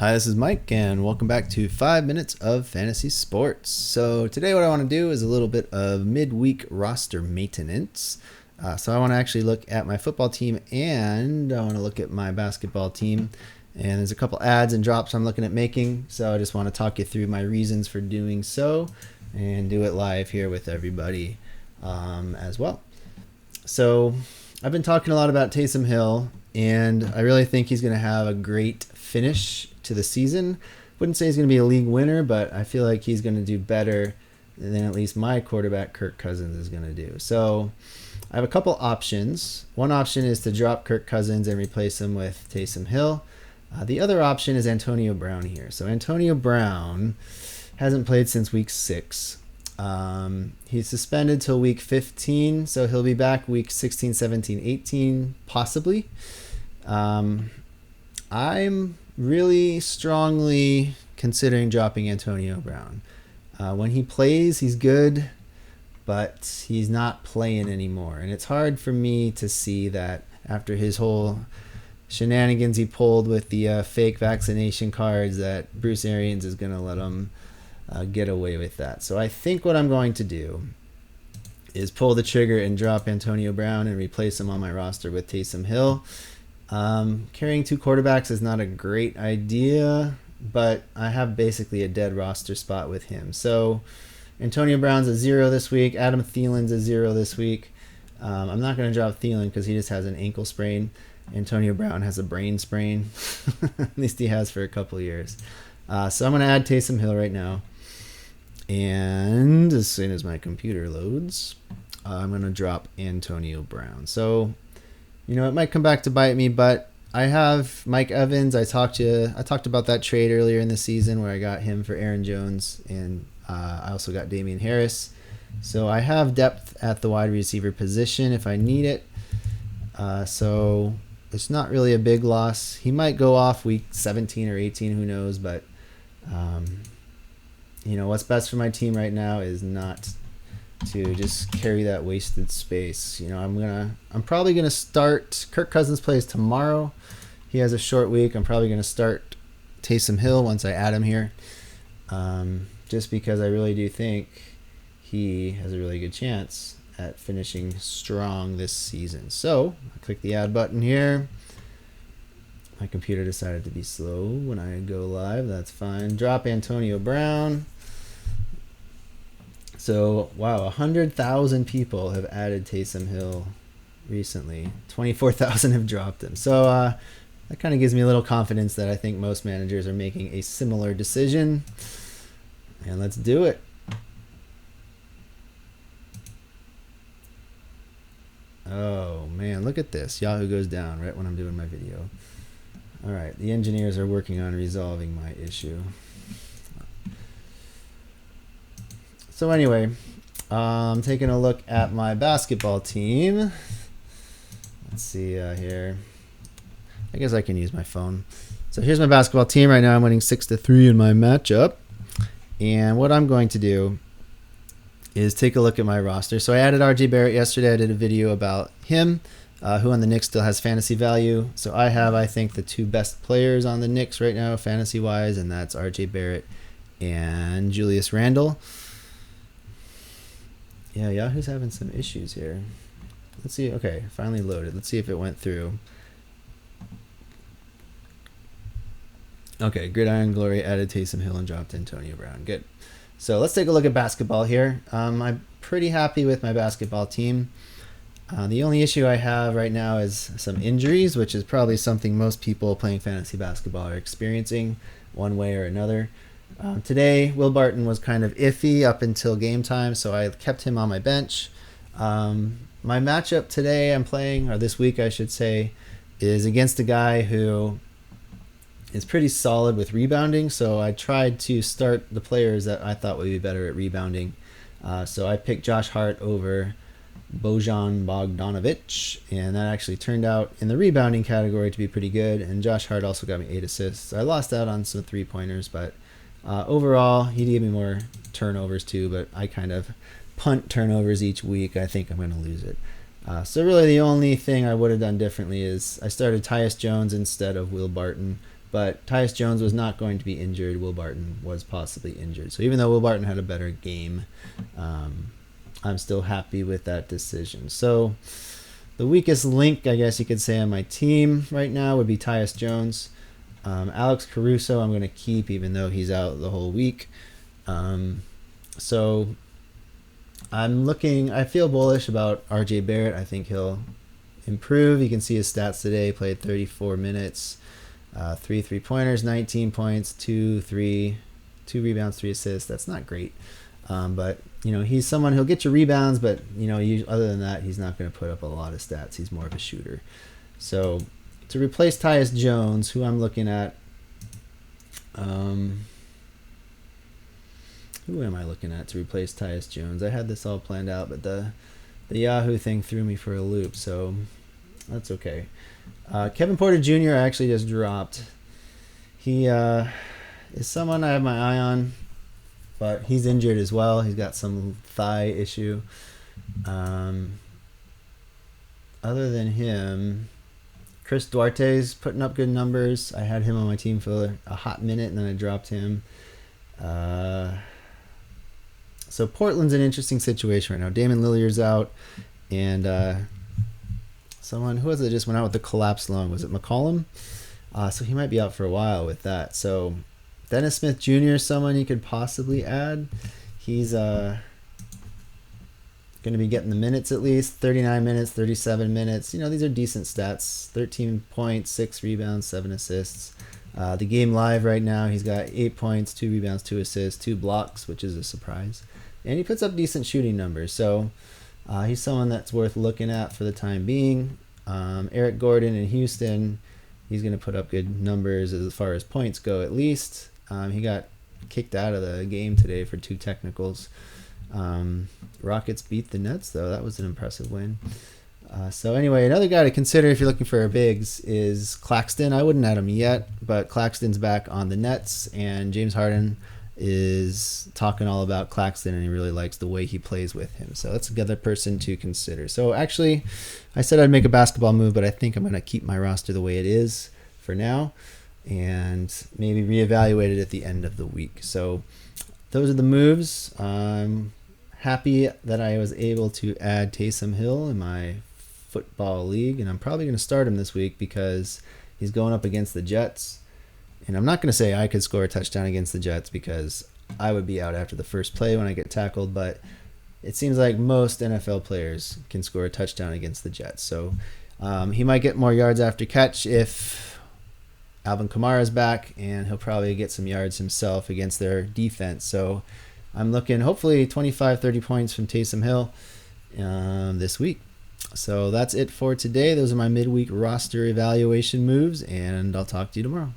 Hi, this is Mike, and welcome back to 5 Minutes of Fantasy Sports. So today what I want to do is a little bit of midweek roster maintenance. So I want to actually look at my football team, and I want to look at my basketball team. And there's a couple ads and drops I'm looking at making, so I just want to talk you through my reasons for doing so and do it live here with everybody as well. So I've been talking a lot about Taysom Hill, and I really think he's going to have a great finish to the season. Wouldn't say he's going to be a league winner, but I feel like he's going to do better than at least my quarterback Kirk Cousins is going to do. So I have a couple options. One option is to drop Kirk Cousins and replace him with Taysom Hill. The other option is Antonio Brown here. So Antonio Brown hasn't played since week 6. He's suspended till week 15, so he'll be back week 16, 17, 18, possibly. I'm really strongly considering dropping Antonio Brown. When he plays, he's good, but he's not playing anymore. And it's hard for me to see that after his whole shenanigans he pulled with the fake vaccination cards that Bruce Arians is going to let him get away with that. So I think what I'm going to do is pull the trigger and drop Antonio Brown and replace him on my roster with Taysom Hill. Carrying 2 quarterbacks is not a great idea, but I have basically a dead roster spot with him. So Antonio Brown's a 0 this week. Adam Thielen's a 0 this week. I'm not going to drop Thielen because he just has an ankle sprain. Antonio Brown has a brain sprain. At least he has for a couple of years. So I'm going to add Taysom Hill right now. And as soon as my computer loads, I'm going to drop Antonio Brown. So it might come back to bite me, but I have Mike Evans. I talked about that trade earlier in the season where I got him for Aaron Jones, and I also got Damian Harris. So I have depth at the wide receiver position if I need it. So it's not really a big loss. He might go off week 17 or 18, who knows, but what's best for my team right now is not to just carry that wasted space. I'm probably gonna start. Kirk Cousins plays tomorrow. He has a short week. I'm probably gonna start Taysom Hill once I add him here, just because I really do think he has a really good chance at finishing strong this season. So I click the add button here. My computer decided to be slow when I go live. That's fine. Drop Antonio Brown. So, wow, 100,000 people have added Taysom Hill recently. 24,000 have dropped him. So that kind of gives me a little confidence that I think most managers are making a similar decision. And let's do it. Oh, man, look at this. Yahoo goes down right when I'm doing my video. All right, the engineers are working on resolving my issue. So anyway, taking a look at my basketball team. Let's see here. I guess I can use my phone. So here's my basketball team. Right now I'm winning 6-3 in my matchup. And what I'm going to do is take a look at my roster. So I added RJ Barrett yesterday. I did a video about him, who on the Knicks still has fantasy value. So I have, I think, the 2 best players on the Knicks right now, fantasy-wise, and that's RJ Barrett and Julius Randle. Yeah, Yahoo's having some issues here. Let's see. Okay, finally loaded. Let's see if it went through. Okay, Gridiron Glory added Taysom Hill and dropped Antonio Brown. Good. So let's take a look at basketball here. I'm pretty happy with my basketball team. The only issue I have right now is some injuries, which is probably something most people playing fantasy basketball are experiencing one way or another. Today, Will Barton was kind of iffy up until game time, so I kept him on my bench. My matchup today I'm playing, or this week I should say, is against a guy who is pretty solid with rebounding, so I tried to start the players that I thought would be better at rebounding. So I picked Josh Hart over Bojan Bogdanovic, and that actually turned out in the rebounding category to be pretty good, and Josh Hart also got me 8 assists. I lost out on some 3-pointers, but overall, he gave me more turnovers too, but I kind of punt turnovers each week. I think I'm going to lose it. So really the only thing I would have done differently is I started Tyus Jones instead of Will Barton. But Tyus Jones was not going to be injured. Will Barton was possibly injured. So even though Will Barton had a better game, I'm still happy with that decision. So the weakest link, I guess you could say, on my team right now would be Tyus Jones. Alex Caruso I'm going to keep even though he's out the whole week. So I feel bullish about RJ Barrett. I think he'll improve. You can see his stats today. Played 34 minutes, 3 3-pointers, 19 points, 2 rebounds, 3 assists. That's not great. But, he's someone who'll get you rebounds, but, other than that, he's not going to put up a lot of stats. He's more of a shooter. So to replace Tyus Jones, who I'm looking at, who am I looking at to replace Tyus Jones? I had this all planned out, but the Yahoo thing threw me for a loop, so that's okay. Kevin Porter Jr. I actually just dropped. He is someone I have my eye on, but he's injured as well. He's got some thigh issue. Other than him, Chris Duarte's putting up good numbers. I had him on my team for a hot minute, and then I dropped him. So Portland's an interesting situation right now. Damon Lilliard's out, and someone, who was it, just went out with the collapsed lung? Was it McCollum? So he might be out for a while with that. So Dennis Smith Jr. is someone you could possibly add. He's going to be getting the minutes at least, 39 minutes, 37 minutes. These are decent stats. 13 points, 6 rebounds, 7 assists. The game live right now, he's got 8 points, 2 rebounds, 2 assists, 2 blocks, which is a surprise. And he puts up decent shooting numbers. So he's someone that's worth looking at for the time being. Eric Gordon in Houston, he's going to put up good numbers as far as points go at least. He got kicked out of the game today for 2 technicals. Rockets beat the Nets, though. That was an impressive win. So anyway, another guy to consider if you're looking for a bigs is Claxton. I wouldn't add him yet, but Claxton's back on the Nets, and James Harden is talking all about Claxton, and he really likes the way he plays with him. So that's another person to consider. So actually, I said I'd make a basketball move, but I think I'm going to keep my roster the way it is for now and maybe reevaluate it at the end of the week. So those are the moves. I'm happy that I was able to add Taysom Hill in my football league, and I'm probably going to start him this week because he's going up against the Jets. And I'm not going to say I could score a touchdown against the Jets because I would be out after the first play when I get tackled, but it seems like most NFL players can score a touchdown against the Jets. So he might get more yards after catch if Alvin Kamara's back, and he'll probably get some yards himself against their defense. So I'm looking hopefully 25, 30 points from Taysom Hill this week. So that's it for today. Those are my midweek roster evaluation moves, and I'll talk to you tomorrow.